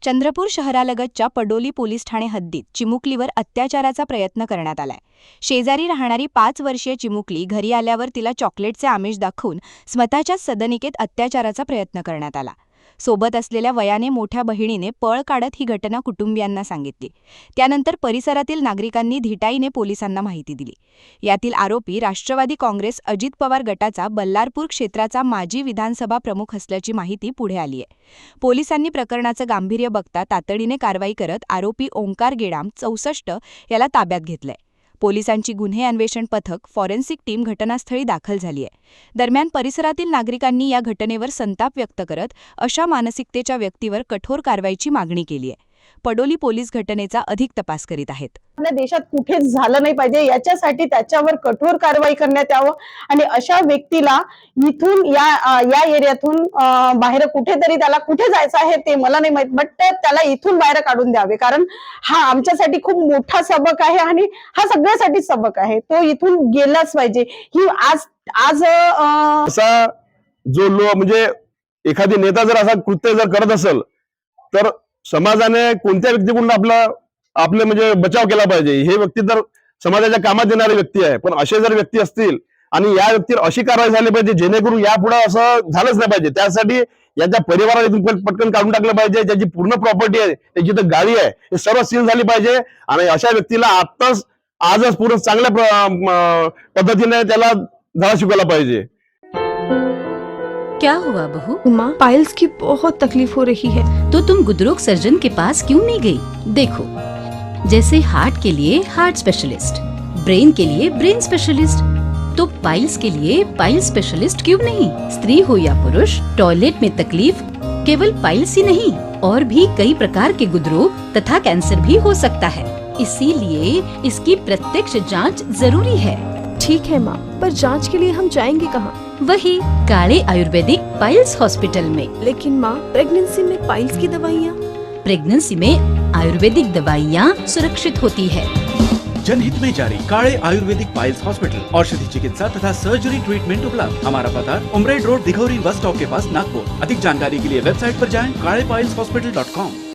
चंद्रपूर शहरालगतच्या पडोली पोलीस ठाणे हद्दीत चिमुकलीवर अत्याचाराचा प्रयत्न करण्यात आलाय। शेजारी राहणारी 5 वर्षीय चिमुकली घरी आल्यावर तिला चॉकलेटचे आमिष दाखवून स्वतःच्याच सदनिकेत अत्याचाराचा प्रयत्न करण्यात आला। सोबत असलेल्या वयाने मोठ्या बहिणीने पळ काढत ही घटना कुटुंबियांना सांगितली। त्यानंतर परिसरातील नागरिकांनी धिटाईने पोलिसांना माहिती दिली। यातील आरोपी राष्ट्रवादी काँग्रेस अजित पवार गटाचा बल्लारपूर क्षेत्राचा माजी विधानसभा प्रमुख असल्याची माहिती पुढे आली आहे। पोलिसांनी प्रकरणाचं गांभीर्य बघता तातडीने कारवाई करत आरोपी ओंकार गेडाम 64 याला ताब्यात घेतलंय। पोलिसांची गुन्हे अन्वेषण पथक फॉरेन्सिक टीम घटनास्थळी दाखल झाली आहे। दरम्यान परिसरातील नागरिकांनी या घटनेवर संताप व्यक्त करत अशा मानसिकतेच्या व्यक्तीवर कठोर कारवाईची मागणी केली आहे। पडोली पोलीस घटनेचा अधिक तपास करीत आहेत। आपल्या देशात कुठेच झालं नाही पाहिजे याच्यासाठी त्याच्यावर कठोर कारवाई करण्यात यावं आणि अशा व्यक्तीला इथून या एरियातून बाहेर कुठेतरी त्याला कुठे जायचं आहे ते मला नाही माहित, बट त्याला इथून बाहेर काढून द्यावे, कारण हा आमच्यासाठी खूप मोठा सबक आहे आणि हा सगळ्यासाठी सबक आहे। तो इथून गेलाच पाहिजे। ही आज असा जो म्हणजे एखादी नेता जर असा कृत्य जर करत असेल तर समाजाने कोणत्या व्यक्तीकडून आपले म्हणजे बचाव केला पाहिजे। हे व्यक्ती तर समाजाच्या कामात येणारी व्यक्ती आहे, पण असे जर व्यक्ती असतील आणि या व्यक्तीवर अशी कारवाई झाली पाहिजे जेणेकरून यापुढे असं झालंच नाही पाहिजे। त्यासाठी यांच्या परिवाराला इथून पटकन काढून टाकलं पाहिजे। ज्याची पूर्ण प्रॉपर्टी आहे, त्याची तर गाडी आहे, हे सर्व सील झाली पाहिजे आणि अशा व्यक्तीला आजच पूर्ण चांगल्या पद्धतीने त्याला धडा शिकवला पाहिजे। क्या हुआ बहू? माँ, पाइल्स की बहुत तकलीफ हो रही है। तो तुम गुदरोग सर्जन के पास क्यों नहीं गई? देखो, जैसे हार्ट के लिए हार्ट स्पेशलिस्ट, ब्रेन के लिए ब्रेन स्पेशलिस्ट, तो पाइल्स के लिए पाइल स्पेशलिस्ट क्यों नहीं? स्त्री हो या पुरुष, टॉयलेट में तकलीफ केवल पाइल्स ही नहीं और भी कई प्रकार के गुदरोग तथा कैंसर भी हो सकता है। इसीलिए इसकी प्रत्यक्ष जांच जरूरी है। ठीक है माँ, पर जांच के लिए हम जाएंगे कहाँ? वही काले आयुर्वेदिक पाइल्स हॉस्पिटल में। लेकिन माँ, प्रेगनेंसी में पाइल्स की दवाइयाँ? प्रेगनेंसी में आयुर्वेदिक दवाइयाँ सुरक्षित होती है। जनहित में जारी काले आयुर्वेदिक पाइल्स हॉस्पिटल, औषधि चिकित्सा तथा सर्जरी ट्रीटमेंट उपलब्ध। हमारा पता उमरेड रोड, दिघौरी बस स्टॉप के पास, नागपुर। अधिक जानकारी के लिए वेबसाइट पर जाएं kalepileshhospital.com।